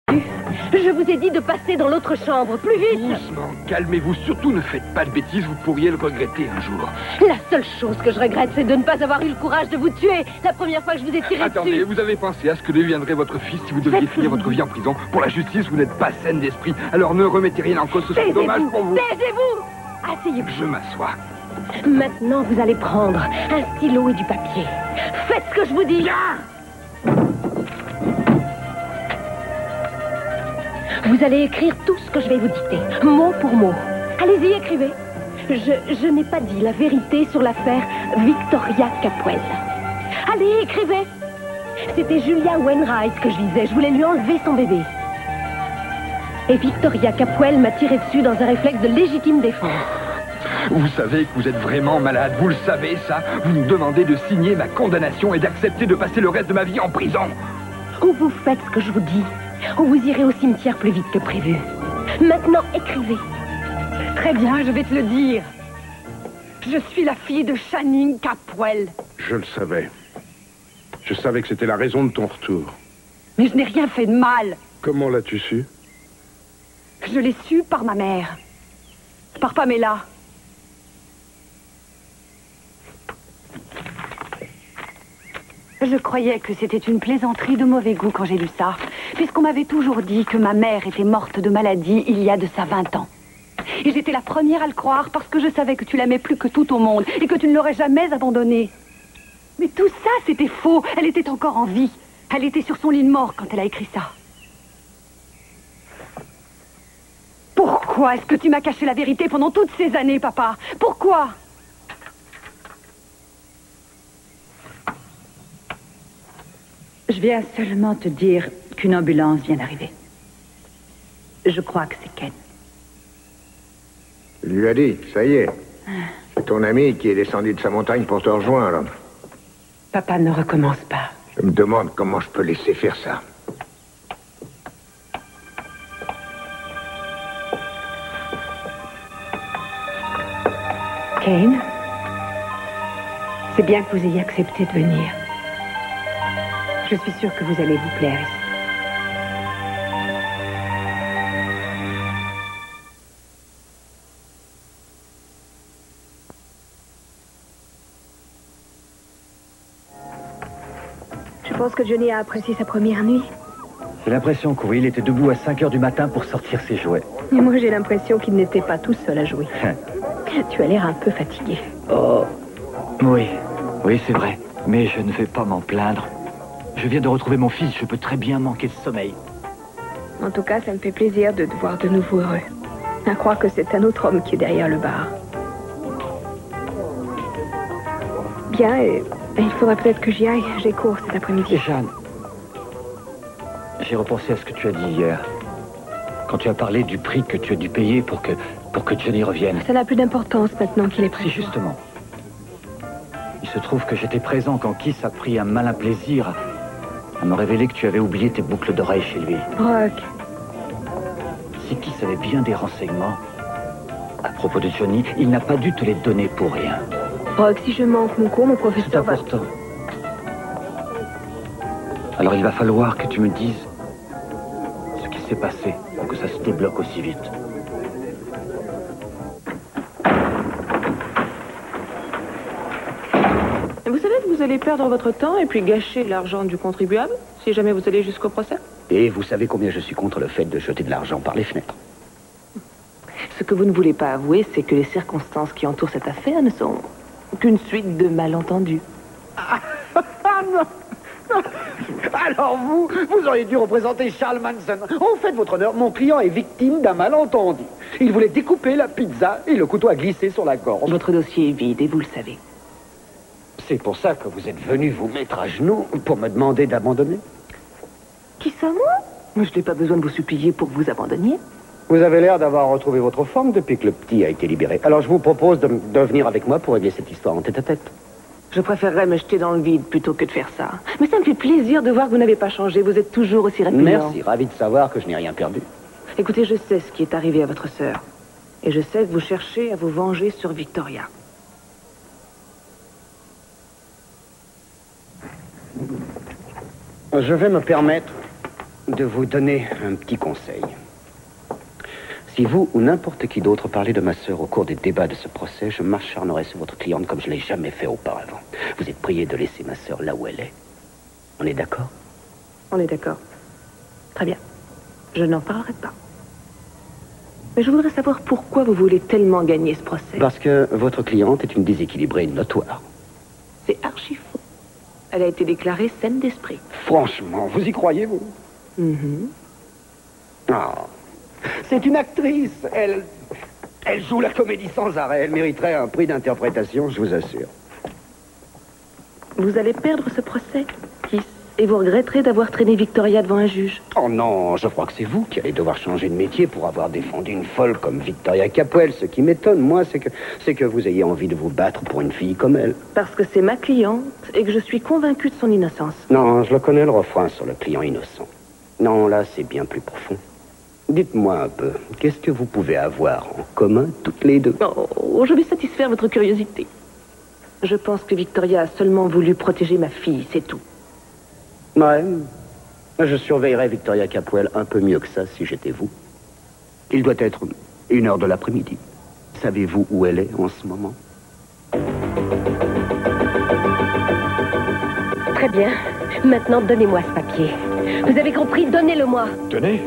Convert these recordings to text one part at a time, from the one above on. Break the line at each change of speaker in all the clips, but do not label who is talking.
Je vous ai dit de passer dans l'autre chambre, plus vite.
Doucement, calmez-vous, surtout ne faites pas de bêtises, vous pourriez le regretter un jour.
La seule chose que je regrette, c'est de ne pas avoir eu le courage de vous tuer la première fois que je vous ai tiré
Attendez,
dessus.
vous avez pensé à ce que deviendrait votre fils si vous deviez finir votre vie en prison. Pour la justice, vous n'êtes pas saine d'esprit, alors ne remettez rien en cause, ce serait dommage pour vous.
Taisez-vous. Asseyez-vous.
Je m'assois.
Maintenant, vous allez prendre un stylo et du papier. Faites ce que je vous dis.
Bien.
Vous allez écrire tout ce que je vais vous dicter, mot pour mot. Allez-y, écrivez. Je n'ai pas dit la vérité sur l'affaire Victoria Capwell. Allez, écrivez. C'était Julia Wainwright que je visais. Je voulais lui enlever son bébé. Et Victoria Capwell m'a tiré dessus dans un réflexe de légitime défense.
Vous savez que vous êtes vraiment malade, vous le savez, ça. Vous me demandez de signer ma condamnation et d'accepter de passer le reste de ma vie en prison.
Ou vous faites ce que je vous dis, ou vous irez au cimetière plus vite que prévu. Maintenant, écrivez.
Très bien, je vais te le dire. Je suis la fille de Channing Capwell.
Je le savais. Je savais que c'était la raison de ton retour.
Mais je n'ai rien fait de mal.
Comment l'as-tu su?
Je l'ai su par ma mère. Par Pamela. Je croyais que c'était une plaisanterie de mauvais goût quand j'ai lu ça, puisqu'on m'avait toujours dit que ma mère était morte de maladie il y a de ça 20 ans. Et j'étais la première à le croire parce que je savais que tu l'aimais plus que tout au monde et que tu ne l'aurais jamais abandonnée. Mais tout ça, c'était faux. Elle était encore en vie. Elle était sur son lit de mort quand elle a écrit ça. Pourquoi est-ce que tu m'as caché la vérité pendant toutes ces années, papa? Pourquoi? Je viens seulement te dire qu'une ambulance vient d'arriver. Je crois que c'est Ken.
Il lui a dit, ça y est. C'est ton ami qui est descendu de sa montagne pour te rejoindre.
Papa, ne recommence pas.
Je me demande comment je peux laisser faire ça.
Kane, c'est bien que vous ayez accepté de venir. Je suis sûre que vous allez vous plaire ici.
Je pense que Johnny a apprécié sa première nuit.
J'ai l'impression que oui, il était debout à 5 heures du matin pour sortir ses jouets.
Et moi, j'ai l'impression qu'il n'était pas tout seul à jouer. Tu as l'air un peu fatigué.
Oh, oui, c'est vrai. Mais je ne vais pas m'en plaindre. Je viens de retrouver mon fils, je peux très bien manquer de sommeil.
En tout cas, ça me fait plaisir de te voir de nouveau heureux. À croire que c'est un autre homme qui est derrière le bar. Bien, et il faudrait peut-être que j'y aille. J'ai cours cet après-midi.
Jeanne, j'ai repensé à ce que tu as dit hier. Quand tu as parlé du prix que tu as dû payer pour que Johnny revienne.
Ça n'a plus d'importance maintenant qu'il est prêt.
Si, justement. Il se trouve que j'étais présent quand Kiss a pris un malin plaisir à me révéler que tu avais oublié tes boucles d'oreilles chez lui.
Brock.
Si Kiss avait bien des renseignements à propos de Johnny, il n'a pas dû te les donner pour rien.
Brock, si je manque mon cours, mon
C'est
professeur va...
important. Alors il va falloir que tu me dises ce qui s'est passé pour que ça se débloque aussi vite.
Vous savez que vous allez perdre votre temps et puis gâcher l'argent du contribuable si jamais vous allez jusqu'au procès?
Et vous savez combien je suis contre le fait de jeter de l'argent par les fenêtres.
Ce que vous ne voulez pas avouer, c'est que les circonstances qui entourent cette affaire ne sont qu'une suite de malentendus.
Ah non. Alors vous auriez dû représenter Charles Manson. En fait, votre honneur, mon client est victime d'un malentendu. Il voulait découper la pizza et le couteau a glissé sur la gorge.
Votre dossier est vide et vous le savez.
C'est pour ça que vous êtes venu vous mettre à genoux pour me demander d'abandonner.
Qui ça, moi? Je n'ai pas besoin de vous supplier pour que vous abandonniez.
Vous avez l'air d'avoir retrouvé votre forme depuis que le petit a été libéré. Alors je vous propose de venir avec moi pour régler cette histoire en tête-à-tête.
Je préférerais me jeter dans le vide plutôt que de faire ça. Mais ça me fait plaisir de voir que vous n'avez pas changé. Vous êtes toujours aussi répugnant.
Merci, ravi de savoir que je n'ai rien perdu.
Écoutez, je sais ce qui est arrivé à votre sœur. Et je sais que vous cherchez à vous venger sur Victoria.
Je vais me permettre
de vous donner un petit conseil. Si vous ou n'importe qui d'autre parlait de ma sœur au cours des débats de ce procès, je m'acharnerai sur votre cliente comme je ne l'ai jamais fait auparavant. Vous êtes prié de laisser ma sœur là où elle est. On est d'accord?
On est d'accord. Très bien. Je n'en parlerai pas. Mais je voudrais savoir pourquoi vous voulez tellement gagner ce procès.
Parce que votre cliente est une déséquilibrée notoire.
C'est archi faux. Elle a été déclarée saine d'esprit.
Franchement, vous y croyez, vous? Ah, c'est une actrice. Elle joue la comédie sans arrêt. Elle mériterait un prix d'interprétation, je vous assure.
Vous allez perdre ce procès, Kiss, et vous regretterez d'avoir traîné Victoria devant un juge.
Oh non, je crois que c'est vous qui allez devoir changer de métier pour avoir défendu une folle comme Victoria Capwell. Ce qui m'étonne, moi, c'est que vous ayez envie de vous battre pour une fille comme elle.
Parce que c'est ma cliente et que je suis convaincue de son innocence.
Non, je le connais, le refrain sur le client innocent. Non, là, c'est bien plus profond. Dites-moi un peu, qu'est-ce que vous pouvez avoir en commun toutes les deux?
Oh, je vais satisfaire votre curiosité. Je pense que Victoria a seulement voulu protéger ma fille, c'est tout.
Ouais, je surveillerais Victoria Capwell un peu mieux que ça si j'étais vous. Il doit être 1h de l'après-midi. Savez-vous où elle est en ce moment?
Très bien. Maintenant, donnez-moi ce papier. Vous avez compris? Donnez-le-moi.
Tenez.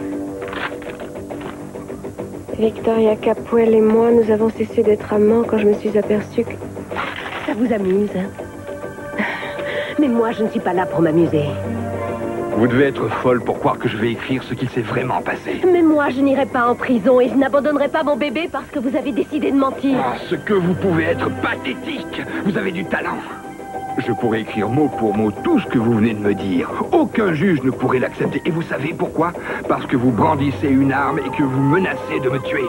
Victoria Capwell et moi, nous avons cessé d'être amants quand je me suis aperçue que...
Ça vous amuse, hein? Mais moi, je ne suis pas là pour m'amuser.
Vous devez être folle pour croire que je vais écrire ce qu'il s'est vraiment passé.
Mais moi, je n'irai pas en prison et je n'abandonnerai pas mon bébé parce que vous avez décidé de mentir.
Ah, ce que vous pouvez être pathétique. Vous avez du talent. Je pourrais écrire mot pour mot tout ce que vous venez de me dire. Aucun juge ne pourrait l'accepter. Et vous savez pourquoi? Parce que vous brandissez une arme et que vous menacez de me tuer.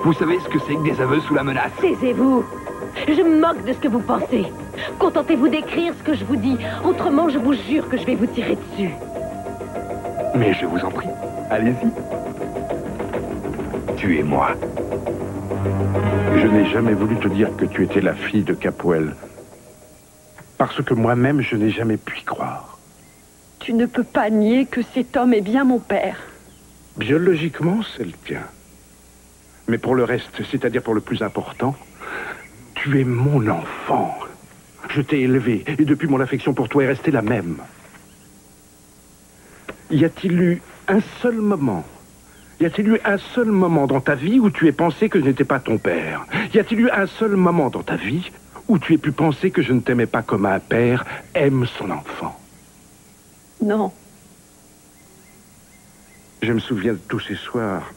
Vous savez ce que c'est que des aveux sous la menace?
Taisez-vous. Je me moque de ce que vous pensez. Contentez-vous d'écrire ce que je vous dis. Autrement, je vous jure que je vais vous tirer dessus.
Mais je vous en prie, allez-y.
Tuez-moi. Je n'ai jamais voulu te dire que tu étais la fille de Capwell. Parce que moi-même, je n'ai jamais pu y croire.
Tu ne peux pas nier que cet homme est bien mon père.
Biologiquement, c'est le tien. Mais pour le reste, c'est-à-dire pour le plus important, tu es mon enfant. Je t'ai élevé, et depuis mon affection pour toi est restée la même. Y a-t-il eu un seul moment dans ta vie où tu aies pensé que je n'étais pas ton père? Y a-t-il eu un seul moment dans ta vie où tu aies pu penser que je ne t'aimais pas comme un père aime son enfant?
Non.
Je me souviens de tous ces soirs,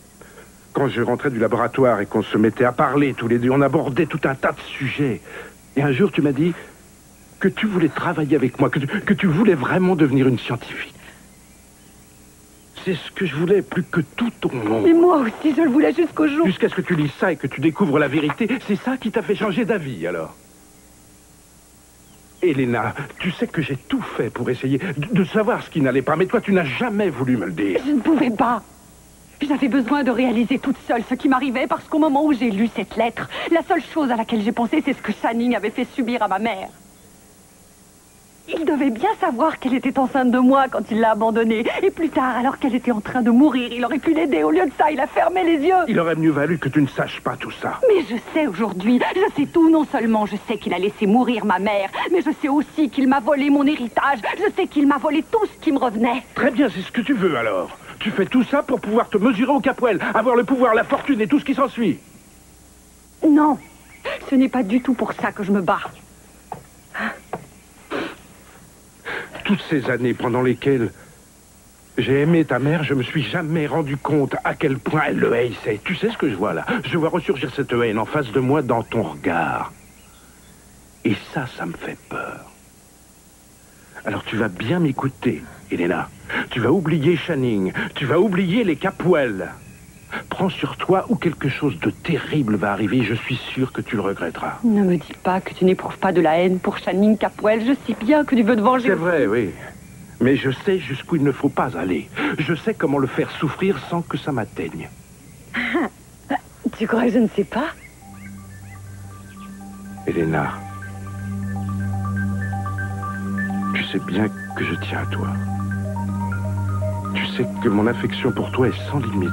quand je rentrais du laboratoire et qu'on se mettait à parler tous les deux, on abordait tout un tas de sujets. Et un jour, tu m'as dit que tu voulais travailler avec moi, que tu voulais vraiment devenir une scientifique. C'est ce que je voulais plus que tout au monde.
Mais moi aussi, je le voulais jusqu'au jour...
Jusqu'à ce que tu lises ça et que tu découvres la vérité, c'est ça qui t'a fait changer d'avis, alors. Elena, tu sais que j'ai tout fait pour essayer de savoir ce qui n'allait pas, mais toi, tu n'as jamais voulu me le dire.
Je ne pouvais pas. J'avais besoin de réaliser toute seule ce qui m'arrivait parce qu'au moment où j'ai lu cette lettre, la seule chose à laquelle j'ai pensé, c'est ce que Channing avait fait subir à ma mère. Il devait bien savoir qu'elle était enceinte de moi quand il l'a abandonnée. Et plus tard, alors qu'elle était en train de mourir, il aurait pu l'aider. Au lieu de ça, il a fermé les yeux.
Il aurait mieux valu que tu ne saches pas tout ça.
Mais je sais aujourd'hui, je sais tout. Non seulement je sais qu'il a laissé mourir ma mère, mais je sais aussi qu'il m'a volé mon héritage. Je sais qu'il m'a volé tout ce qui me revenait.
Très bien, c'est ce que tu veux alors. Tu fais tout ça pour pouvoir te mesurer au Capwell, avoir le pouvoir, la fortune et tout ce qui s'ensuit.
Non, ce n'est pas du tout pour ça que je me bats.
Toutes ces années pendant lesquelles j'ai aimé ta mère, je me suis jamais rendu compte à quel point elle le haïssait. Tu sais ce que je vois là? Je vois ressurgir cette haine en face de moi dans ton regard. Et ça me fait peur. Alors tu vas bien m'écouter, Elena. Tu vas oublier Channing, tu vas oublier les Capwell. Prends sur toi ou quelque chose de terrible va arriver, je suis sûr que tu le regretteras.
Ne me dis pas que tu n'éprouves pas de la haine pour Channing Capwell. Je sais bien que tu veux te venger.
C'est vrai, oui. Mais je sais jusqu'où il ne faut pas aller. Je sais comment le faire souffrir sans que ça m'atteigne.
Tu crois que je ne sais pas?
Elena, tu sais bien que je tiens à toi. Tu sais que mon affection pour toi est sans limite.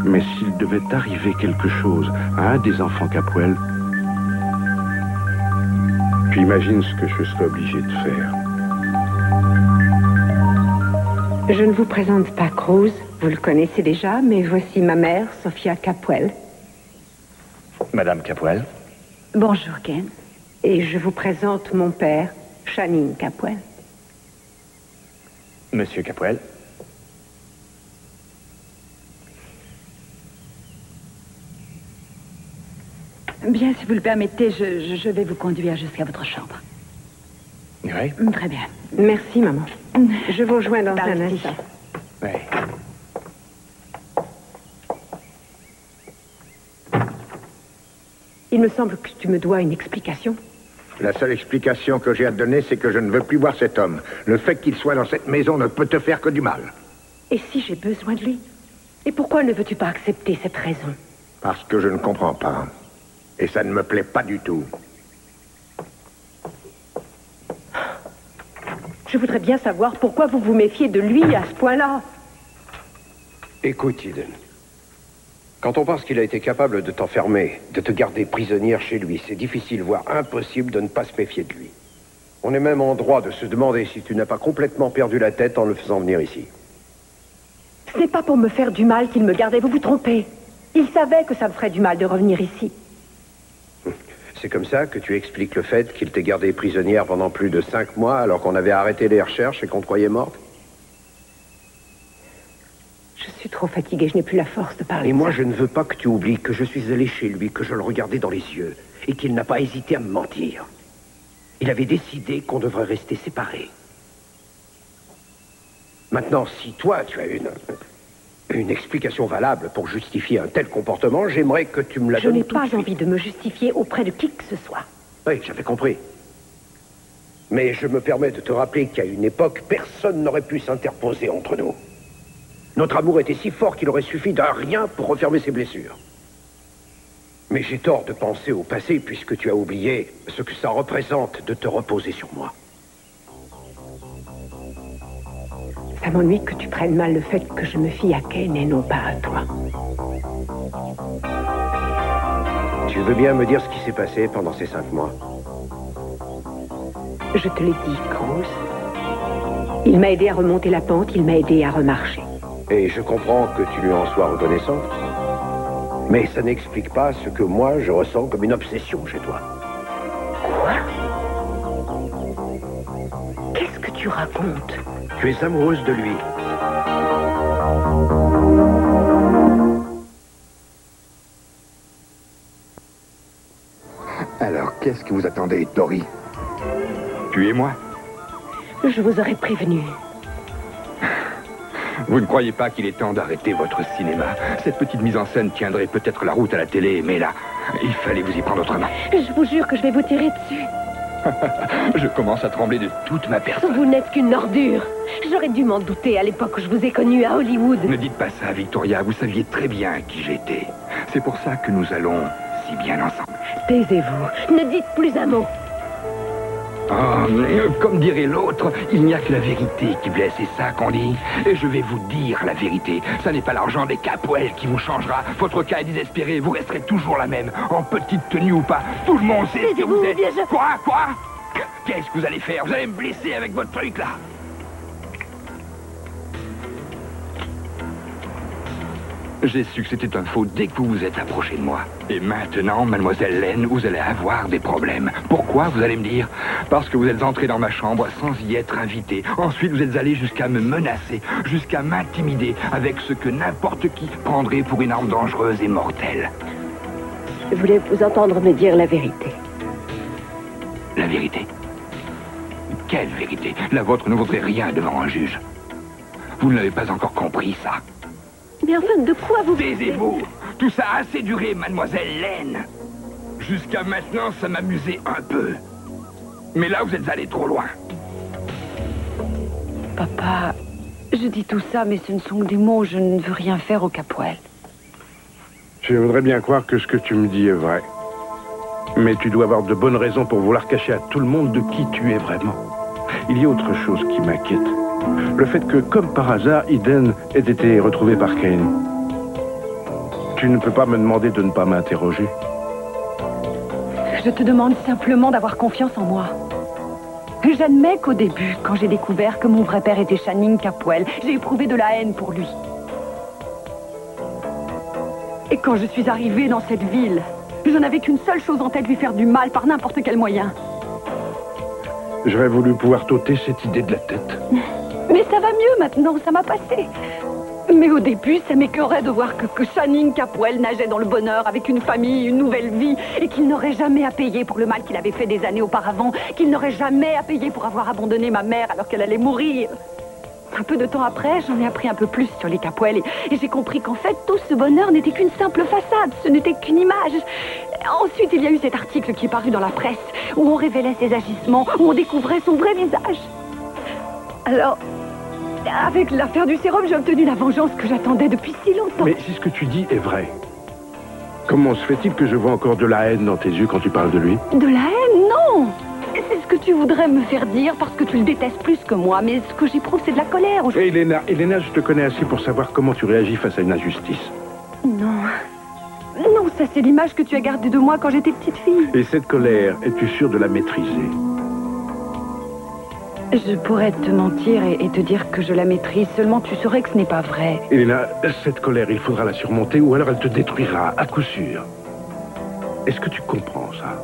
Mais s'il devait arriver quelque chose à un des enfants Capwell, tu imagines ce que je serais obligé de faire.
Je ne vous présente pas Cruz, vous le connaissez déjà, mais voici ma mère, Sophia Capwell.
Madame Capwell.
Bonjour, Ken. Et je vous présente mon père, Channing Capwell.
Monsieur Capwell.
Bien, si vous le permettez, je vais vous conduire jusqu'à votre chambre.
Oui.
Très bien.
Merci, maman. Je vous rejoins dans
Par
un
ici.
instant.
Oui.
Il me semble que tu me dois une explication.
La seule explication que j'ai à te donner, c'est que je ne veux plus voir cet homme. Le fait qu'il soit dans cette maison ne peut te faire que du mal.
Et si j'ai besoin de lui? Et pourquoi ne veux-tu pas accepter cette raison?
Parce que je ne comprends pas. Et ça ne me plaît pas du tout.
Je voudrais bien savoir pourquoi vous vous méfiez de lui à ce point-là.
Écoute, Eden. Quand on pense qu'il a été capable de t'enfermer, de te garder prisonnière chez lui, c'est difficile, voire impossible de ne pas se méfier de lui. On est même en droit de se demander si tu n'as pas complètement perdu la tête en le faisant venir ici.
Ce n'est pas pour me faire du mal qu'il me gardait, vous vous trompez. Il savait que ça me ferait du mal de revenir ici.
C'est comme ça que tu expliques le fait qu'il t'ait gardée prisonnière pendant plus de 5 mois alors qu'on avait arrêté les recherches et qu'on te croyait morte?
Je suis trop fatiguée, je n'ai plus la force de parler.
Et
de
moi,
ça.
je ne veux pas que tu oublies que je suis allé chez lui, que je le regardais dans les yeux, et qu'il n'a pas hésité à me mentir. Il avait décidé qu'on devrait rester séparés. Maintenant, si toi, tu as une explication valable pour justifier un tel comportement, j'aimerais que tu me la
Je
donnes
n'ai
tout de
pas
suite.
envie de me justifier auprès de qui que ce soit.
Oui, j'avais compris. Mais je me permets de te rappeler qu'à une époque, personne n'aurait pu s'interposer entre nous. Notre amour était si fort qu'il aurait suffi d'un rien pour refermer ses blessures. Mais j'ai tort de penser au passé puisque tu as oublié ce que ça représente de te reposer sur moi.
Ça m'ennuie que tu prennes mal le fait que je me fie à Ken et non pas à toi.
Tu veux bien me dire ce qui s'est passé pendant ces 5 mois?
Je te l'ai dit, Cruz. Il m'a aidé à remonter la pente, il m'a aidé à remarcher.
Et je comprends que tu lui en sois reconnaissant. Mais ça n'explique pas ce que moi je ressens comme une obsession chez toi.
Quoi? Qu'est-ce que tu racontes?
Tu es amoureuse de lui.
Alors, qu'est-ce que vous attendez, Tori? Tu et moi?
Je vous aurais prévenu.
Vous ne croyez pas qu'il est temps d'arrêter votre cinéma? Cette petite mise en scène tiendrait peut-être la route à la télé, mais là, il fallait vous y prendre autrement.
Je vous jure que je vais vous tirer dessus.
Je commence à trembler de toute ma personne.
Vous n'êtes qu'une ordure. J'aurais dû m'en douter à l'époque où je vous ai connu à Hollywood.
Ne dites pas ça, Victoria. Vous saviez très bien qui j'étais. C'est pour ça que nous allons si bien ensemble.
Taisez-vous. Ne dites plus un mot.
Oh, comme dirait l'autre, il n'y a que la vérité qui blesse, c'est ça qu'on dit. Et je vais vous dire la vérité. Ça n'est pas l'argent des Capwell qui vous changera. Votre cas est désespéré, vous resterez toujours la même, en petite tenue ou pas. Tout le monde sait ce que vous êtes. Quoi? Qu'est-ce que vous allez faire? Vous allez me blesser avec votre truc, là? J'ai su que c'était un faux dès que vous vous êtes approché de moi. Et maintenant, mademoiselle Lane, vous allez avoir des problèmes. Pourquoi, vous allez me dire? Parce que vous êtes entré dans ma chambre sans y être invité. Ensuite, vous êtes allé jusqu'à me menacer, jusqu'à m'intimider avec ce que n'importe qui prendrait pour une arme dangereuse et mortelle.
Je voulais vous entendre me dire la vérité.
La vérité? Quelle vérité? La vôtre ne vaudrait rien devant un juge. Vous ne l'avez pas encore compris, ça.
Mais enfin, de quoi vous...
Taisez-vous! Tout ça a assez duré, mademoiselle Lane. Jusqu'à maintenant, ça m'amusait un peu. Mais là, vous êtes allé trop loin.
Papa, je dis tout ça, mais ce ne sont que des mots. Je ne veux rien faire au Capwell.
Je voudrais bien croire que ce que tu me dis est vrai. Mais tu dois avoir de bonnes raisons pour vouloir cacher à tout le monde de qui tu es vraiment. Il y a autre chose qui m'inquiète. Le fait que, comme par hasard, Eden ait été retrouvé par Kane. Tu ne peux pas me demander de ne pas m'interroger.
Je te demande simplement d'avoir confiance en moi. J'admets qu'au début, quand j'ai découvert que mon vrai père était Channing Capwell, j'ai éprouvé de la haine pour lui. Et quand je suis arrivée dans cette ville, je n'avais qu'une seule chose en tête, lui faire du mal par n'importe quel moyen.
J'aurais voulu pouvoir t'ôter cette idée de la tête.
Mais ça va mieux maintenant, ça m'a passé. Mais au début, ça m'écœurait de voir que Channing Capwell nageait dans le bonheur avec une famille, une nouvelle vie, et qu'il n'aurait jamais à payer pour le mal qu'il avait fait des années auparavant, qu'il n'aurait jamais à payer pour avoir abandonné ma mère alors qu'elle allait mourir. Un peu de temps après, j'en ai appris un peu plus sur les Capwell et j'ai compris qu'en fait, tout ce bonheur n'était qu'une simple façade, ce n'était qu'une image. Ensuite, il y a eu cet article qui est paru dans la presse, où on révélait ses agissements, où on découvrait son vrai visage. Alors, avec l'affaire du sérum, j'ai obtenu la vengeance que j'attendais depuis si longtemps.
Mais si ce que tu dis est vrai, comment se fait-il que je vois encore de la haine dans tes yeux quand tu parles de lui?
De la haine? Non! C'est ce que tu voudrais me faire dire parce que tu le détestes plus que moi, mais ce que j'éprouve, c'est de la colère.
Elena, je te connais assez pour savoir comment tu réagis face à une injustice.
Non. Non, ça c'est l'image que tu as gardée de moi quand j'étais petite fille.
Et cette colère, es-tu sûre de la maîtriser?
Je pourrais te mentir et te dire que je la maîtrise, seulement tu saurais que ce n'est pas vrai.
Elena, cette colère, il faudra la surmonter ou alors elle te détruira, à coup sûr. Est-ce que tu comprends ça?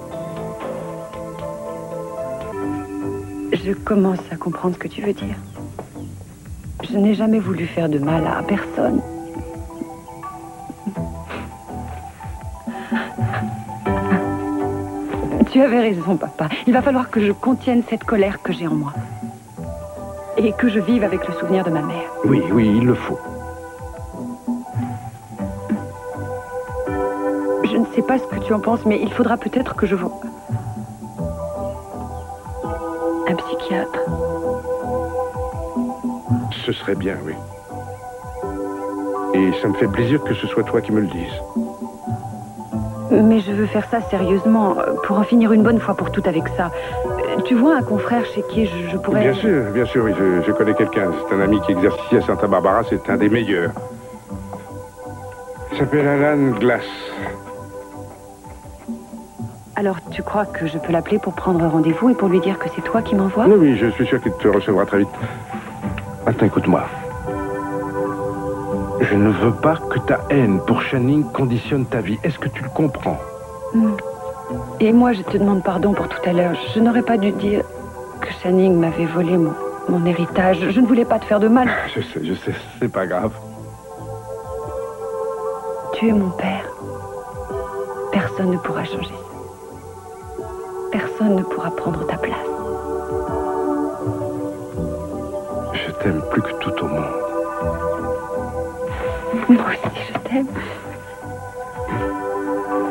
Je commence à comprendre ce que tu veux dire. Je n'ai jamais voulu faire de mal à personne. Tu avais raison, papa. Il va falloir que je contienne cette colère que j'ai en moi. Et que je vive avec le souvenir de ma mère.
Oui, il le faut.
Je ne sais pas ce que tu en penses, mais il faudra peut-être que je vois un psychiatre.
Ce serait bien, oui. Et ça me fait plaisir que ce soit toi qui me le dises.
Mais je veux faire ça sérieusement, pour en finir une bonne fois pour toutes avec ça. Tu vois un confrère chez qui je pourrais...
Bien sûr, oui, je connais quelqu'un. C'est un ami qui exerce ici à Santa Barbara, c'est un des meilleurs. Il s'appelle Alan Glass.
Alors, tu crois que je peux l'appeler pour prendre rendez-vous et pour lui dire que c'est toi qui m'envoies?
Oui, je suis sûr qu'il te recevra très vite. Attends, écoute-moi. Je ne veux pas que ta haine pour Channing conditionne ta vie. Est-ce que tu le comprends?
Et moi, je te demande pardon pour tout à l'heure. Je n'aurais pas dû dire que Channing m'avait volé mon héritage. Je ne voulais pas te faire de mal.
Je sais, c'est pas grave.
Tu es mon père. Personne ne pourra changer ça. Personne ne pourra prendre ta place.
Je t'aime plus que tout au monde.
Moi aussi, je t'aime.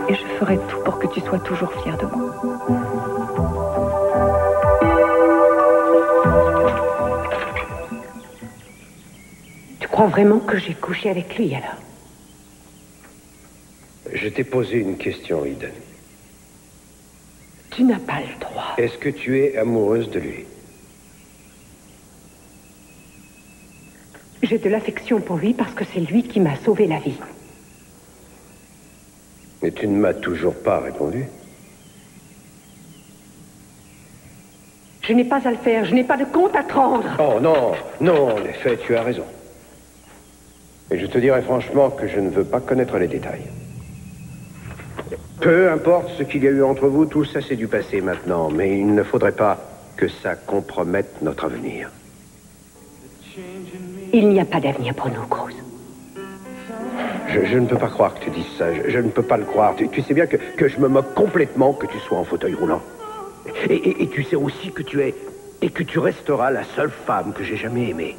Et je ferai tout pour que tu sois toujours fier de moi.
Tu crois vraiment que j'ai couché avec lui, alors?
Je t'ai posé une question, Eden.
Tu n'as pas le droit.
Est-ce que tu es amoureuse de lui?
J'ai de l'affection pour lui parce que c'est lui qui m'a sauvé la vie.
Mais tu ne m'as toujours pas répondu.
Je n'ai pas à le faire, je n'ai pas de compte à te rendre.
Oh non, en effet, tu as raison. Et je te dirai franchement que je ne veux pas connaître les détails. Peu importe ce qu'il y a eu entre vous, tout ça c'est du passé maintenant, mais il ne faudrait pas que ça compromette notre avenir.
Il n'y a pas d'avenir pour nous, Cruz.
Je ne peux pas croire que tu dises ça, je ne peux pas le croire. Tu sais bien que je me moque complètement que tu sois en fauteuil roulant. Et tu sais aussi que tu es, et que tu resteras la seule femme que j'ai jamais aimée.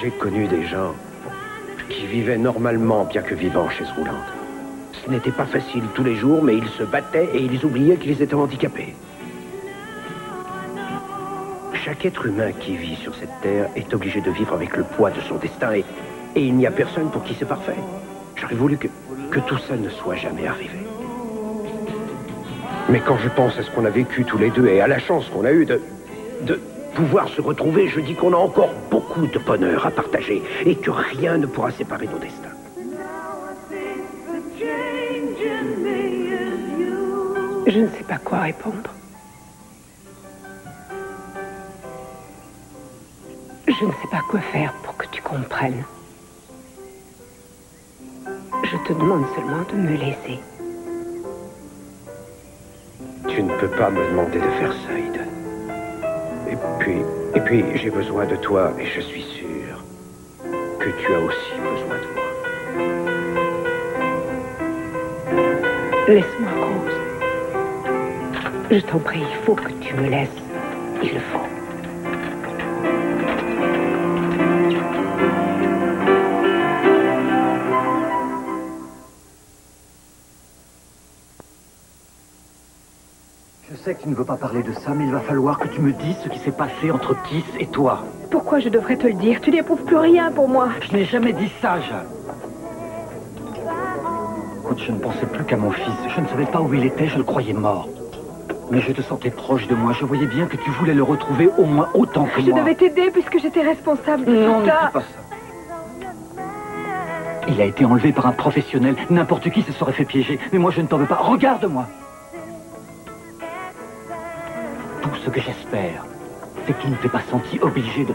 J'ai connu des gens qui vivaient normalement, bien que vivants chez Roulant. Ce n'était pas facile tous les jours, mais ils se battaient et ils oubliaient qu'ils étaient handicapés. Chaque être humain qui vit sur cette terre est obligé de vivre avec le poids de son destin et il n'y a personne pour qui c'est parfait. J'aurais voulu que tout ça ne soit jamais arrivé. Mais quand je pense à ce qu'on a vécu tous les deux et à la chance qu'on a eue de pouvoir se retrouver, je dis qu'on a encore beaucoup de bonheur à partager et que rien ne pourra séparer nos destins.
Je ne sais pas quoi répondre. Je ne sais pas quoi faire pour que tu comprennes. Je te demande seulement de me laisser.
Tu ne peux pas me demander de faire ça, Eden. Et puis, j'ai besoin de toi et je suis sûr que tu as aussi besoin de moi.
Laisse-moi, Rose. Je t'en prie, il faut que tu me laisses. Il le faut.
Je sais que tu ne veux pas parler de ça, mais il va falloir que tu me dises ce qui s'est passé entre Kiss et toi.
Pourquoi je devrais te le dire? Tu n'éprouves plus rien pour moi.
Je n'ai jamais dit ça, Jeanne. Écoute, je ne pensais plus qu'à mon fils. Je ne savais pas où il était, je le croyais mort. Mais je te sentais proche de moi. Je voyais bien que tu voulais le retrouver au moins autant que moi.
Je devais t'aider puisque j'étais responsable de
Non,
tout
ne
ça.
dis pas ça. Il a été enlevé par un professionnel. N'importe qui se serait fait piéger. Mais moi, je ne t'en veux pas. Regarde-moi. Tout ce que j'espère, c'est que tu ne t'es pas senti obligé de...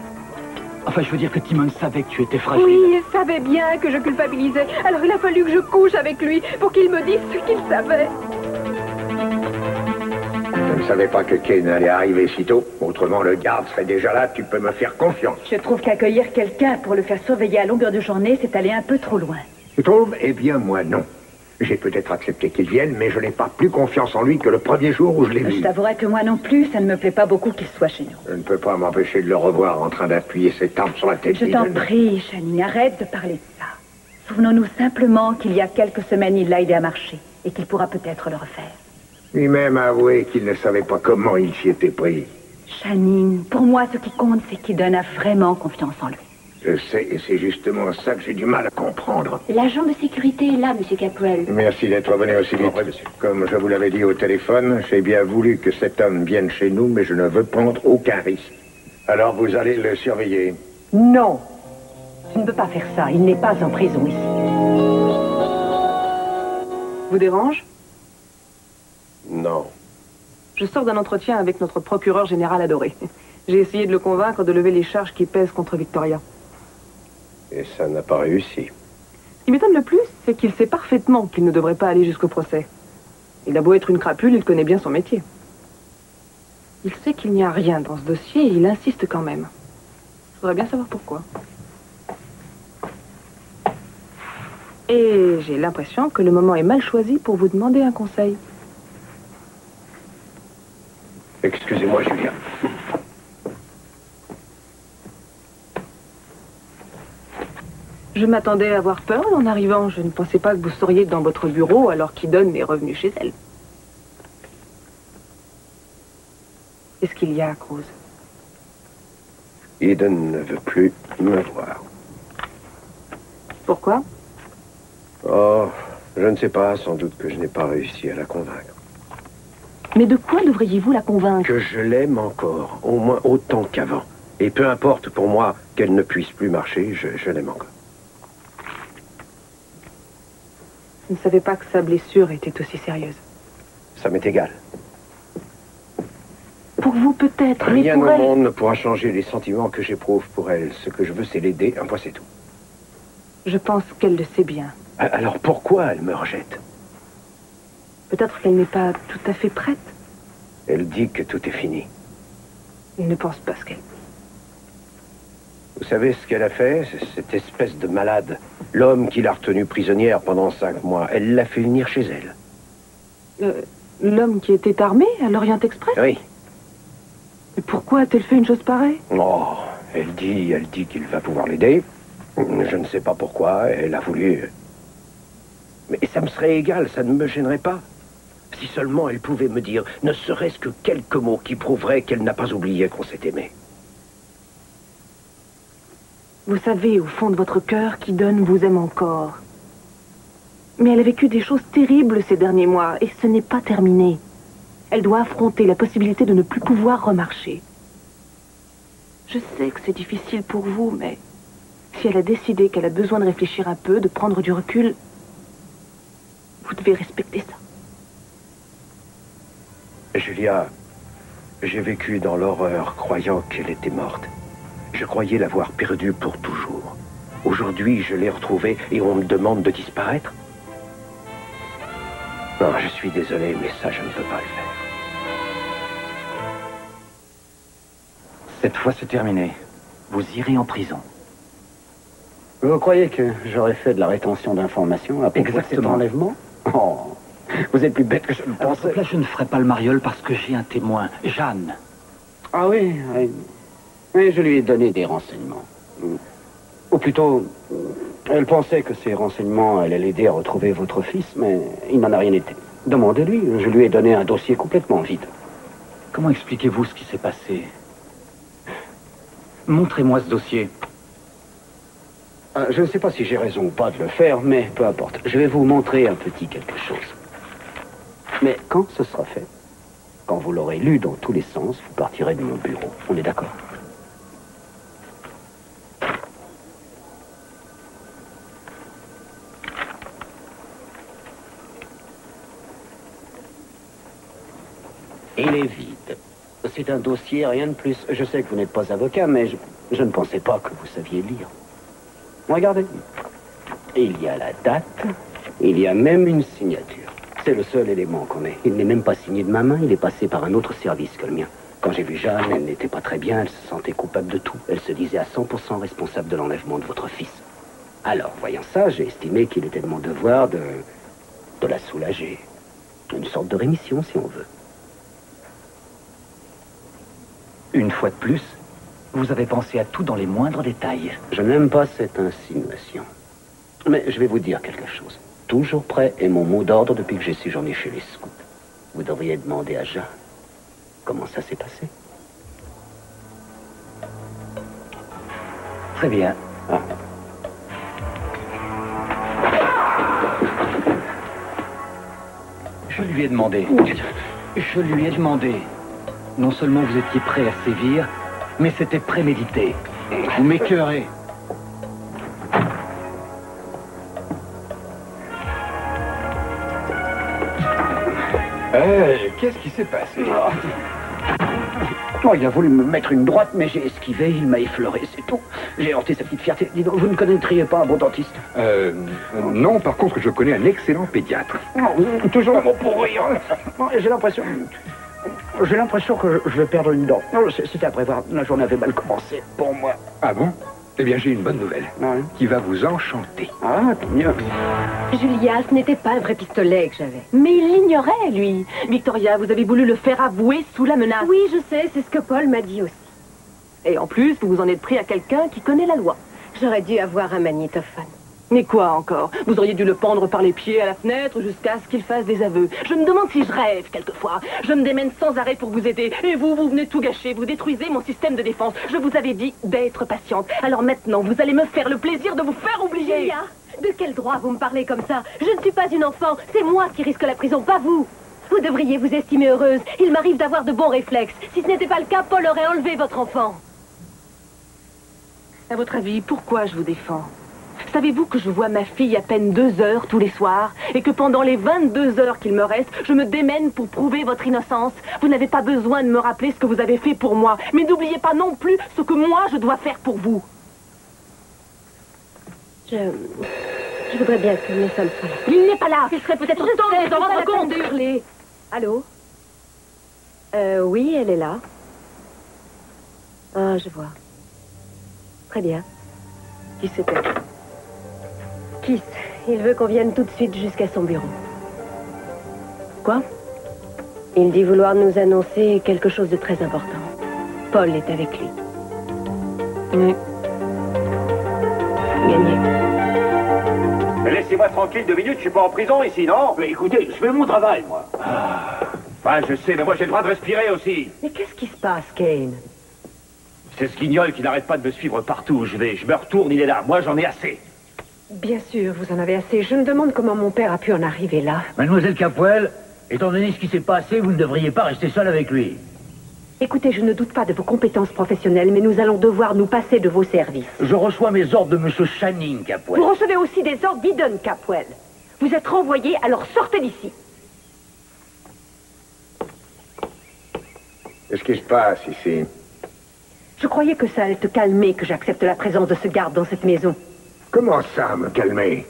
Enfin, je veux dire que Timon savait que tu étais fragile.
Oui, il savait bien que je culpabilisais. Alors il a fallu que je couche avec lui pour qu'il me dise ce qu'il savait.
Je ne savais pas que Ken allait arriver si tôt. Autrement, le garde serait déjà là. Tu peux me faire confiance.
Je trouve qu'accueillir quelqu'un pour le faire surveiller à longueur de journée, c'est aller un peu trop loin.
Tu trouves? Eh bien, moi, non. J'ai peut-être accepté qu'il vienne, mais je n'ai pas plus confiance en lui que le premier jour où je l'ai vu.
Je t'avouerai que moi non plus, ça ne me plaît pas beaucoup qu'il soit chez nous.
Je ne peux pas m'empêcher de le revoir en train d'appuyer cette arme sur la tête.
Je t'en prie, Channing, arrête de parler de ça. Souvenons-nous simplement qu'il y a quelques semaines, il l'a aidé à marcher et qu'il pourra peut-être le refaire.
Lui-même a avoué qu'il ne savait pas comment il s'y était pris.
Channing, pour moi, ce qui compte, c'est qu'il donne vraiment confiance en lui.
Je sais, et c'est justement ça que j'ai du mal à comprendre.
L'agent de sécurité est là, Monsieur Capwell.
Merci d'être venu aussi vite. Comme je vous l'avais dit au téléphone, j'ai bien voulu que cet homme vienne chez nous, mais je ne veux prendre aucun risque. Alors vous allez le surveiller.
Non. Tu ne peux pas faire ça. Il n'est pas en prison ici.
Vous dérange?
Non.
Je sors d'un entretien avec notre procureur général adoré. J'ai essayé de le convaincre de lever les charges qui pèsent contre Victoria.
Et ça n'a pas réussi.
Ce qui m'étonne le plus, c'est qu'il sait parfaitement qu'il ne devrait pas aller jusqu'au procès. Il a beau être une crapule, il connaît bien son métier. Il sait qu'il n'y a rien dans ce dossier et il insiste quand même. Je voudrais bien savoir pourquoi. Et j'ai l'impression que le moment est mal choisi pour vous demander un conseil.
Excusez-moi, Julia.
Je m'attendais à avoir peur en arrivant. Je ne pensais pas que vous seriez dans votre bureau alors qu'il donne les revenus chez elle. Qu'est-ce qu'il y a, Cruz?
Eden ne veut plus me voir.
Pourquoi?
Oh, je ne sais pas. Sans doute que je n'ai pas réussi à la convaincre.
Mais de quoi devriez-vous la convaincre?
Que je l'aime encore, au moins autant qu'avant. Et peu importe pour moi qu'elle ne puisse plus marcher, je l'aime encore.
Je ne savais pas que sa blessure était aussi sérieuse.
Ça m'est égal.
Pour vous, peut-être, mais
Rien
pour
au
elle...
monde ne pourra changer les sentiments que j'éprouve pour elle. Ce que je veux, c'est l'aider. Un point, c'est tout.
Je pense qu'elle le sait bien.
Alors pourquoi elle me rejette?
Peut-être qu'elle n'est pas tout à fait prête.
Elle dit que tout est fini.
Elle ne pense pas ce qu'elle dit.
Vous savez ce qu'elle a fait? Cette espèce de malade. L'homme qui l'a retenue prisonnière pendant 5 mois. Elle l'a fait venir chez elle.
L'homme qui était armé à l'Orient Express?
Oui.
Mais pourquoi a-t-elle fait une chose pareille?
Oh, elle dit qu'il va pouvoir l'aider. Je ne sais pas pourquoi. Elle a voulu... Mais ça me serait égal, ça ne me gênerait pas. Si seulement elle pouvait me dire, ne serait-ce que quelques mots qui prouveraient qu'elle n'a pas oublié qu'on s'est aimé.
Vous savez, au fond de votre cœur, qu'Eden vous aime encore. Mais elle a vécu des choses terribles ces derniers mois, et ce n'est pas terminé. Elle doit affronter la possibilité de ne plus pouvoir remarcher. Je sais que c'est difficile pour vous, mais si elle a décidé qu'elle a besoin de réfléchir un peu, de prendre du recul, vous devez respecter ça.
Julia, j'ai vécu dans l'horreur croyant qu'elle était morte. Je croyais l'avoir perdue pour toujours. Aujourd'hui, je l'ai retrouvée et on me demande de disparaître. Non, je suis désolé, mais ça, je ne peux pas le faire.
Cette fois, c'est terminé. Vous irez en prison.
Vous croyez que j'aurais fait de la rétention d'informations à propos de cet enlèvement? Oh, vous êtes plus bête que je ne pensais.
Là, je ne ferai pas le mariole parce que j'ai un témoin, Jeanne.
Ah oui, oui. Oui, je lui ai donné des renseignements. Ou plutôt, elle pensait que ces renseignements allaient l'aider à retrouver votre fils, mais il n'en a rien été. Demandez-lui, je lui ai donné un dossier complètement vide.
Comment expliquez-vous ce qui s'est passé? Montrez-moi ce dossier.
Je ne sais pas si j'ai raison ou pas de le faire, mais peu importe. Je vais vous montrer un petit quelque chose. Mais quand ce sera fait, quand vous l'aurez lu dans tous les sens, vous partirez de mon bureau. On est d'accord? Il est vide. C'est un dossier, rien de plus. Je sais que vous n'êtes pas avocat, mais je ne pensais pas que vous saviez lire. Regardez. Il y a la date, il y a même une signature. C'est le seul élément qu'on ait. Il n'est même pas signé de ma main, il est passé par un autre service que le mien. Quand j'ai vu Jeanne, elle n'était pas très bien, elle se sentait coupable de tout. Elle se disait à 100% responsable de l'enlèvement de votre fils. Alors, voyant ça, j'ai estimé qu'il était de mon devoir de la soulager. Une sorte de rémission, si on veut.
Une fois de plus, vous avez pensé à tout dans les moindres détails.
Je n'aime pas cette insinuation. Mais je vais vous dire quelque chose. Toujours prêt est mon mot d'ordre depuis que j'ai séjourné chez les scouts. Vous devriez demander à Jeanne comment ça s'est passé.
Très bien.
Ah.
Je lui ai demandé. Je lui ai demandé. Non seulement vous étiez prêt à sévir, mais c'était prémédité. Vous m'écœurez.
Qu'est-ce qui s'est passé?
Oh, il a voulu me mettre une droite, mais j'ai esquivé, il m'a effleuré, c'est tout. J'ai heurté sa petite fierté. Dis donc, vous ne connaîtriez pas un bon dentiste?
Non, par contre, je connais un excellent pédiatre.
Toujours un mot pour rire. J'ai l'impression que je vais perdre une dent. C'était à prévoir. La journée avait mal commencé pour moi.
Ah bon? Eh bien, j'ai une bonne nouvelle qui va vous enchanter.
Ah, tant mieux.
Julia, ce n'était pas un vrai pistolet que j'avais.
Mais il l'ignorait, lui. Victoria, vous avez voulu le faire avouer sous la menace.
Oui, je sais, c'est ce que Paul m'a dit aussi.
Et en plus, vous vous en êtes pris à quelqu'un qui connaît la loi.
J'aurais dû avoir un magnétophone.
Mais quoi encore? Vous auriez dû le pendre par les pieds à la fenêtre jusqu'à ce qu'il fasse des aveux. Je me demande si je rêve quelquefois. Je me démène sans arrêt pour vous aider. Et vous venez tout gâcher. Vous détruisez mon système de défense. Je vous avais dit d'être patiente. Alors maintenant, vous allez me faire le plaisir de vous faire oublier.
Julia, de quel droit vous me parlez comme ça? Je ne suis pas une enfant. C'est moi qui risque la prison, pas vous. Vous devriez vous estimer heureuse. Il m'arrive d'avoir de bons réflexes. Si ce n'était pas le cas, Paul aurait enlevé votre enfant.
À votre avis, pourquoi je vous défends? Savez-vous que je vois ma fille à peine 2 heures tous les soirs et que pendant les 22 heures qu'il me reste, je me démène pour prouver votre innocence? Vous n'avez pas besoin de me rappeler ce que vous avez fait pour moi, mais n'oubliez pas non plus ce que moi je dois faire pour vous.
Je voudrais bien que mes femmes soient là.
Il n'est pas là. Il serait peut-être temps de s'en rendre compte.
De hurler. Allô? Oui, elle est là. Ah, je vois. Très bien.
Qui c'était?
Kiss. Il veut qu'on vienne tout de suite jusqu'à son bureau.
Quoi?
Il dit vouloir nous annoncer quelque chose de très important. Paul est avec lui.
Oui.
Gagné.
Laissez-moi tranquille 2 minutes, je suis pas en prison ici, non? Mais écoutez, je fais mon travail, moi. Enfin, je sais, mais moi j'ai le droit de respirer aussi.
Mais qu'est-ce qui se passe, Kane?
C'est ce guignol qui n'arrête pas de me suivre partout où je vais. Je me retourne, il est là. Moi, j'en ai assez.
Bien sûr, vous en avez assez. Je me demande comment mon père a pu en arriver là.
Mademoiselle Capwell,
Étant donné ce qui s'est passé, vous ne devriez pas rester seul avec lui.
Écoutez, je ne doute pas de vos compétences professionnelles, mais nous allons devoir nous passer de vos services.
Je reçois mes ordres de Monsieur Channing, Capwell.
Vous recevez aussi des ordres d'Eden, Capwell. Vous êtes renvoyé, alors sortez d'ici.
Qu'est-ce qui se passe ici?
Je croyais que ça allait te calmer que j'accepte la présence de ce garde dans cette maison.
Comment ça, me calmer?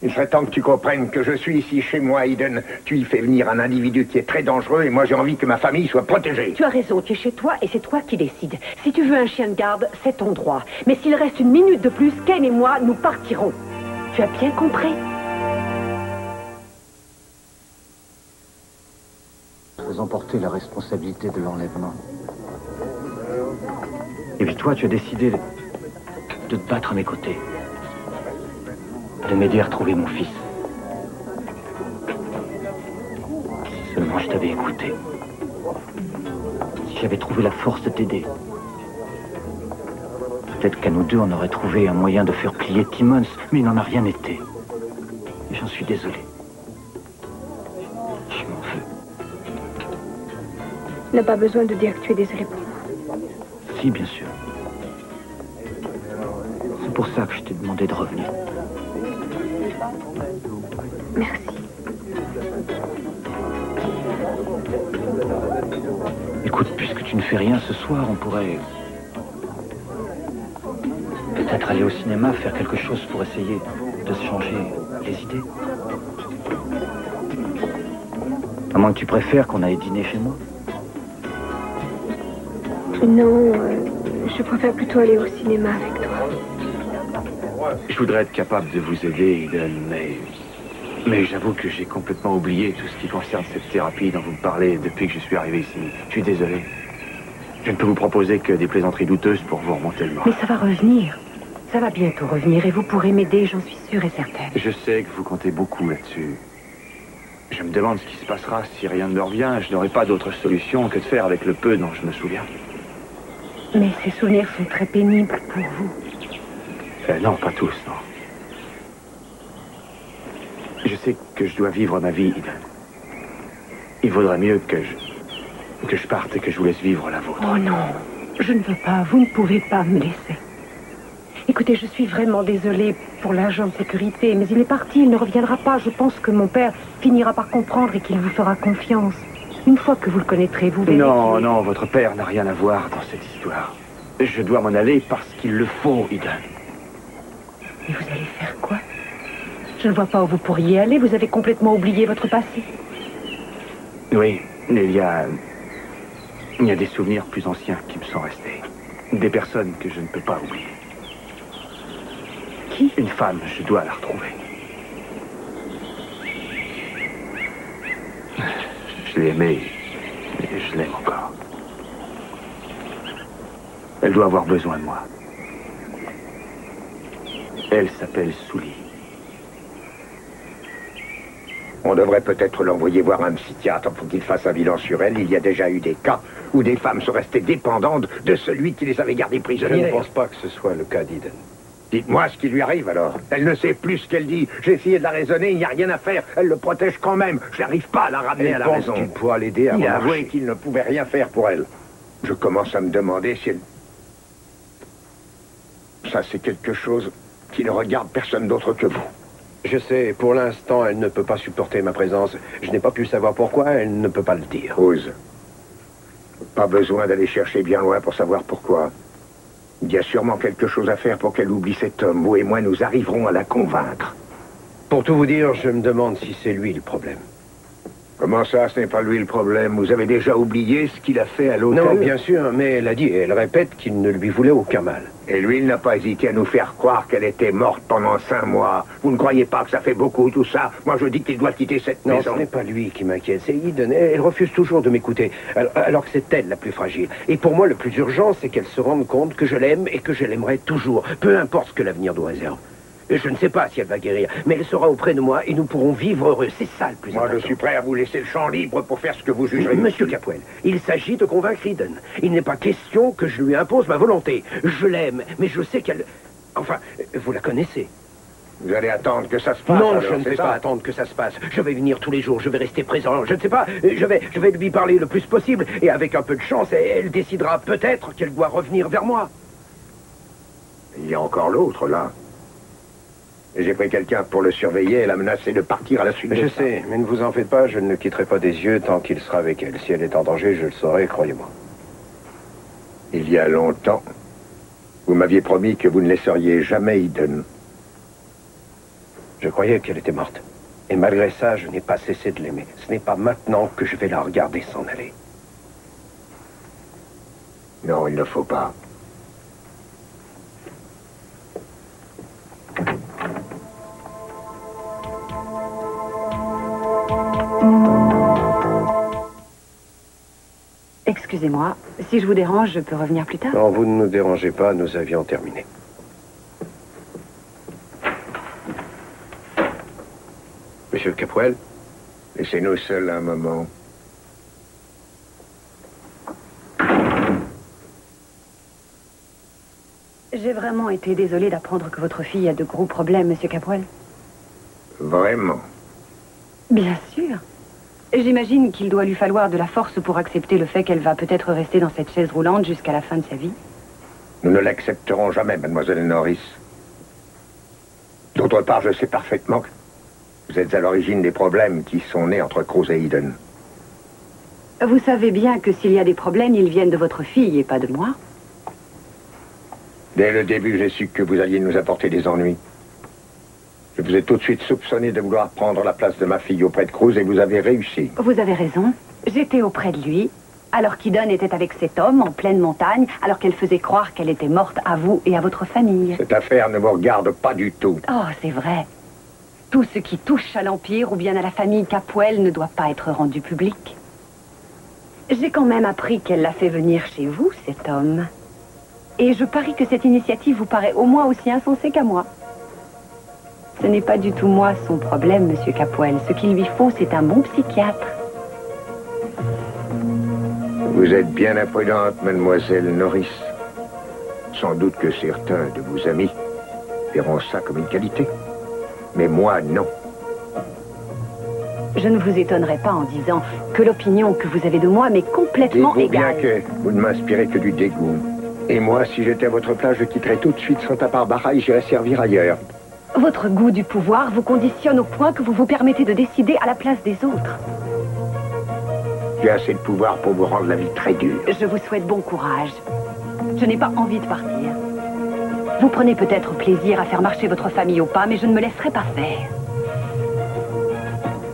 Il serait temps que tu comprennes que je suis ici chez moi, Eden. Tu y fais venir un individu qui est très dangereux et moi j'ai envie que ma famille soit protégée.
Tu as raison, tu es chez toi et c'est toi qui décides. Si tu veux un chien de garde, c'est ton droit. Mais s'il reste une minute de plus, Ken et moi, nous partirons. Tu as bien compris?
Faisons porter la responsabilité de l'enlèvement. Et puis toi, tu as décidé de te battre à mes côtés. De m'aider à retrouver mon fils. Si seulement je t'avais écouté. Si j'avais trouvé la force de t'aider. Peut-être qu'à nous deux, on aurait trouvé un moyen de faire plier Timmons, mais il n'en a rien été. Et j'en suis désolé. Je m'en veux.
Tu n'as pas besoin de dire que tu es désolé pour moi.
Si, bien sûr. C'est pour ça que je t'ai demandé de revenir.
Merci.
Écoute, puisque tu ne fais rien ce soir, on pourrait peut-être aller au cinéma, faire quelque chose pour essayer de se changer les idées. À moins que tu préfères qu'on aille dîner chez moi.
Non, je préfère plutôt aller au cinéma avec toi.
Je voudrais être capable de vous aider, Eden, mais j'avoue que j'ai complètement oublié tout ce qui concerne cette thérapie dont vous me parlez depuis que je suis arrivé ici. Je suis désolé. Je ne peux vous proposer que des plaisanteries douteuses pour vous remonter le moral.
Mais ça va revenir. Ça va bientôt revenir et vous pourrez m'aider, j'en suis sûre et certaine.
Je sais que vous comptez beaucoup là-dessus. Je me demande ce qui se passera si rien ne me revient. Je n'aurai pas d'autre solution que de faire avec le peu dont je me souviens.
Mais ces souvenirs sont très pénibles pour vous.
Non, pas tous, non. Je sais que je dois vivre ma vie, Eden. Il vaudrait mieux que je parte et que je vous laisse vivre la vôtre.
Oh non, je ne veux pas, vous ne pouvez pas me laisser. Écoutez, je suis vraiment désolée pour l'agent de sécurité, mais il est parti, il ne reviendra pas. Je pense que mon père finira par comprendre et qu'il vous fera confiance. Une fois que vous le connaîtrez, vous verrez...
Non, non, votre père n'a rien à voir dans cette histoire. Je dois m'en aller parce qu'il le faut, Eden.
Et vous allez faire quoi? Je ne vois pas où vous pourriez aller, vous avez complètement oublié votre passé.
Oui, il y a des souvenirs plus anciens qui me sont restés. Des personnes que je ne peux pas oublier.
Qui?
Une femme, je dois la retrouver. Je l'ai aimée, et je l'aime encore. Elle doit avoir besoin de moi. Elle s'appelle Sully.
On devrait peut-être l'envoyer voir un psychiatre pour qu'il fasse un bilan sur elle. Il y a déjà eu des cas où des femmes sont restées dépendantes de celui qui les avait gardées
Je
prisonnières.
ne pense pas que ce soit le cas d'Eden.
Dites-moi ce qui lui arrive alors. Elle ne sait plus ce qu'elle dit. J'ai essayé de la raisonner, il n'y a rien à faire. Elle le protège quand même. Je n'arrive pas à la ramener à la raison.
Il pourra l'aider à
Il a
remarcher.
avoué qu'il ne pouvait rien faire pour elle. Je commence à me demander si elle... Ça, c'est quelque chose qui ne regarde personne d'autre que vous.
Je sais, pour l'instant, elle ne peut pas supporter ma présence. Je n'ai pas pu savoir pourquoi, elle ne peut pas le dire.
Rose, pas besoin d'aller chercher bien loin pour savoir pourquoi. Il y a sûrement quelque chose à faire pour qu'elle oublie cet homme. Vous et moi, nous arriverons à la convaincre.
Pour tout vous dire, je me demande si c'est lui le problème.
Comment ça, ce n'est pas lui le problème? Vous avez déjà oublié ce qu'il a fait à l'hôtel?
Non, bien sûr, mais elle a dit et elle répète qu'il ne lui voulait aucun mal.
Et lui, il n'a pas hésité à nous faire croire qu'elle était morte pendant 5 mois. Vous ne croyez pas que ça fait beaucoup, tout ça? Moi, je dis qu'il doit quitter cette
Non,
maison.
ce n'est pas lui qui m'inquiète, c'est Eden. Elle refuse toujours de m'écouter, alors que c'est elle la plus fragile. Et pour moi, le plus urgent, c'est qu'elle se rende compte que je l'aime et que je l'aimerai toujours, peu importe ce que l'avenir nous réserve. Et je ne sais pas si elle va guérir, mais elle sera auprès de moi et nous pourrons vivre heureux. C'est ça le plus important.
Moi, je suis prêt à vous laisser le champ libre pour faire ce que vous jugerez.
Monsieur Capwell, il s'agit de convaincre Eden. Il n'est pas question que je lui impose ma volonté. Je l'aime, mais je sais qu'elle... Enfin, vous la connaissez.
Vous allez attendre que ça se passe?
Non,
alors,
je ne
c'est
vais
ça?
pas attendre que ça se passe. Je vais venir tous les jours, je vais rester présent. Je ne sais pas, je vais lui parler le plus possible. Et avec un peu de chance, elle décidera peut-être qu'elle doit revenir vers moi.
Il y a encore l'autre, là. J'ai pris quelqu'un pour le surveiller et la menacer de partir à la suite de
Je
ça.
sais, mais ne vous en faites pas, je ne le quitterai pas des yeux tant qu'il sera avec elle. Si elle est en danger, je le saurai, croyez-moi.
Il y a longtemps, vous m'aviez promis que vous ne laisseriez jamais Eden.
Je croyais qu'elle était morte. Et malgré ça, je n'ai pas cessé de l'aimer. Ce n'est pas maintenant que je vais la regarder s'en aller.
Non, il ne faut pas.
Excusez-moi, si je vous dérange, je peux revenir plus tard?
Non, vous ne nous dérangez pas, nous avions terminé. Monsieur Capoel?
Laissez-nous seuls un moment.
J'ai vraiment été désolée d'apprendre que votre fille a de gros problèmes, Monsieur Capoel.
Vraiment?
Bien sûr. J'imagine qu'il doit lui falloir de la force pour accepter le fait qu'elle va peut-être rester dans cette chaise roulante jusqu'à la fin de sa vie.
Nous ne l'accepterons jamais, mademoiselle Norris. D'autre part, je sais parfaitement que vous êtes à l'origine des problèmes qui sont nés entre Cruz et Eden.
Vous savez bien que s'il y a des problèmes, ils viennent de votre fille et pas de moi.
Dès le début, j'ai su que vous alliez nous apporter des ennuis. Je vous ai tout de suite soupçonné de vouloir prendre la place de ma fille auprès de Cruz et vous avez réussi.
Vous avez raison. J'étais auprès de lui, alors qu'Eden était avec cet homme en pleine montagne, alors qu'elle faisait croire qu'elle était morte à vous et à votre famille.
Cette affaire ne vous regarde pas du tout.
Oh, c'est vrai. Tout ce qui touche à l'Empire ou bien à la famille Capoel ne doit pas être rendu public. J'ai quand même appris qu'elle l'a fait venir chez vous, cet homme. Et je parie que cette initiative vous paraît au moins aussi insensée qu'à moi. Ce n'est pas du tout moi son problème, Monsieur Capoel. Ce qu'il lui faut, c'est un bon psychiatre.
Vous êtes bien imprudente, mademoiselle Norris. Sans doute que certains de vos amis verront ça comme une qualité. Mais moi, non.
Je ne vous étonnerai pas en disant que l'opinion que vous avez de moi m'est complètement
Dites-vous bien
égale.
que vous ne m'inspirez que du dégoût. Et moi, si j'étais à votre place, je quitterais tout de suite Santa Barbara et j'irais servir ailleurs.
Votre goût du pouvoir vous conditionne au point que vous vous permettez de décider à la place des autres.
J'ai assez de pouvoir pour vous rendre la vie très dure.
Je vous souhaite bon courage. Je n'ai pas envie de partir. Vous prenez peut-être plaisir à faire marcher votre famille au pas, mais je ne me laisserai pas faire.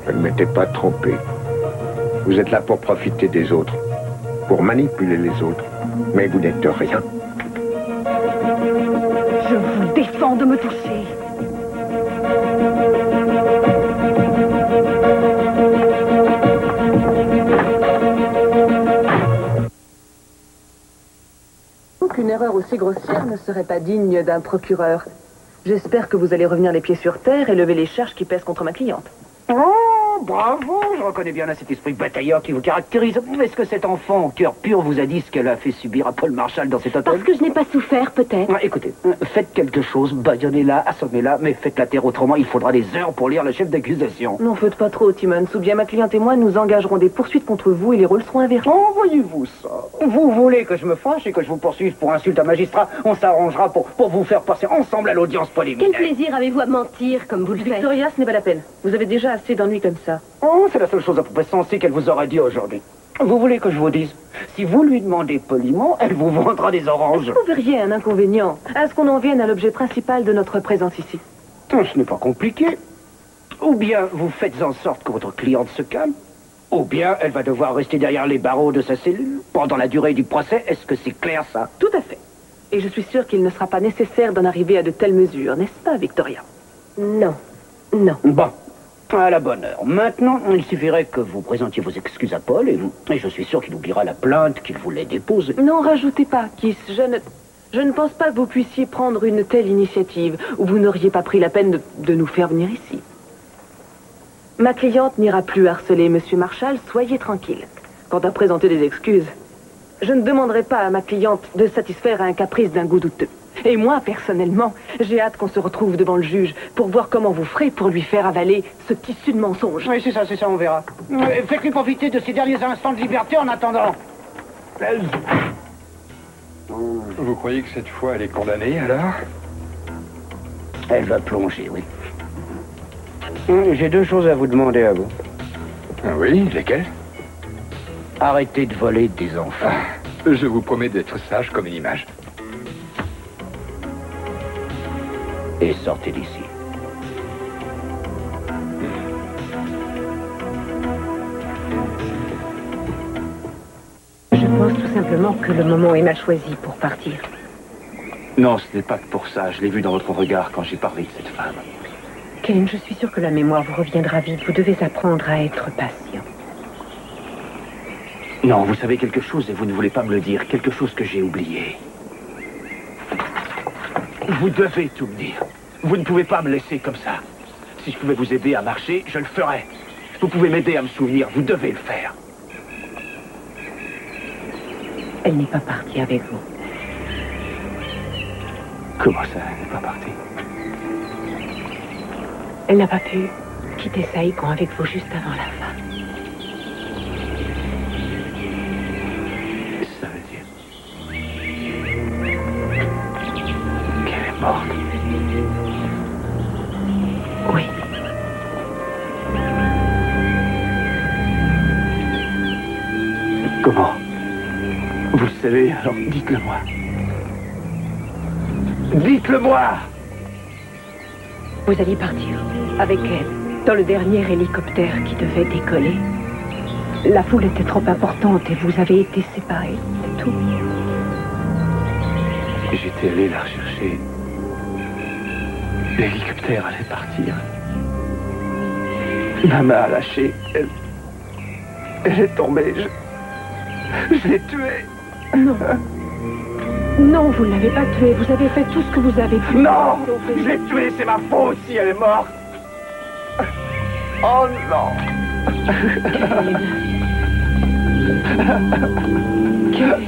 Je ne m'étais pas trompé. Vous êtes là pour profiter des autres, pour manipuler les autres. Mais vous n'êtes rien.
Je vous défends de me toucher.
Qu'une erreur aussi grossière ne serait pas digne d'un procureur. J'espère que vous allez revenir les pieds sur terre et lever les charges qui pèsent contre ma cliente.
Oh, bravo, je reconnais bien là cet esprit batailleur qui vous caractérise. Est-ce que cet enfant au cœur pur vous a dit ce qu'elle a fait subir à Paul Marshall dans cet hôtel?
Parce que je n'ai pas souffert, peut-être.
Écoutez, faites quelque chose, bâillonnez-la, assommez-la, mais faites la terre autrement, il faudra des heures pour lire le chef d'accusation.
N'en faites pas trop, Timmons, ou bien ma cliente et moi nous engagerons des poursuites contre vous et les rôles seront inversés.
Oh, voyez-vous ça? Vous voulez que je me fâche et que je vous poursuive pour insulte à magistrat? On s'arrangera pour vous faire passer ensemble à l'audience préliminaire.
Quel plaisir avez-vous à mentir comme vous le faites?
Victoria, ce n'est pas la peine. Vous avez déjà assez d'ennuis comme ça.
Oh, c'est la seule chose à peu près sensée qu'elle vous aurait dit aujourd'hui. Vous voulez que je vous dise? Si vous lui demandez poliment, elle vous vendra des oranges.
Vous verriez un inconvénient à ce qu'on en vienne à l'objet principal de notre présence ici.
Ce n'est pas compliqué. Ou bien vous faites en sorte que votre cliente se calme, ou bien elle va devoir rester derrière les barreaux de sa cellule pendant la durée du procès. Est-ce que c'est clair, ça?
Tout à fait. Et je suis sûre qu'il ne sera pas nécessaire d'en arriver à de telles mesures, n'est-ce pas, Victoria?
Non. Non.
Bon. À la bonne heure. Maintenant, il suffirait que vous présentiez vos excuses à Paul et je suis sûr qu'il oubliera la plainte qu'il voulait déposer.
Non, rajoutez pas, Kiss. Je ne pense pas que vous puissiez prendre une telle initiative ou vous n'auriez pas pris la peine de nous faire venir ici. Ma cliente n'ira plus harceler Monsieur Marshall, soyez tranquille. Quant à présenter des excuses, Je ne demanderai pas à ma cliente de satisfaire à un caprice d'un goût douteux. Et moi, personnellement, j'ai hâte qu'on se retrouve devant le juge pour voir comment vous ferez pour lui faire avaler ce tissu de mensonges.
Oui, c'est ça, on verra. Faites-lui profiter de ses derniers instants de liberté en attendant.
Vous croyez que cette fois, elle est condamnée, alors?
Elle va plonger, oui. J'ai 2 choses à vous demander à vous.
Ah oui, lesquelles?
Arrêtez de voler des enfants.
Je vous promets d'être sage comme une image.
Et sortez d'ici.
Je pense tout simplement que le moment est mal choisi pour partir.
Non, ce n'est pas que pour ça. Je l'ai vu dans votre regard quand j'ai parlé de cette femme.
Kane, je suis sûre que la mémoire vous reviendra vite. Vous devez apprendre à être patient.
Non, vous savez quelque chose et vous ne voulez pas me le dire. Quelque chose que j'ai oublié. Vous devez tout me dire. Vous ne pouvez pas me laisser comme ça. Si je pouvais vous aider à marcher, je le ferais. Vous pouvez m'aider à me souvenir. Vous devez le faire.
Elle n'est pas partie avec vous.
Comment ça, elle n'est pas partie?
Elle n'a pas pu quitter Saïgon avec vous juste avant la fin.
Ça veut dire qu'elle est morte.
Oui.
Comment? Vous le savez, alors dites-le-moi. Dites-le-moi!
Vous alliez partir avec elle dans le dernier hélicoptère qui devait décoller. La foule était trop importante et vous avez été séparés, c'est tout.
J'étais allé la rechercher. L'hélicoptère allait partir. Ma main a lâché. Elle est tombée. Je l'ai tuée.
Non. Non, vous ne l'avez pas tuée. Vous avez fait tout ce que vous avez pu.
Non! Je l'ai tuée, c'est ma faute si elle est morte. Oh non!
Kane.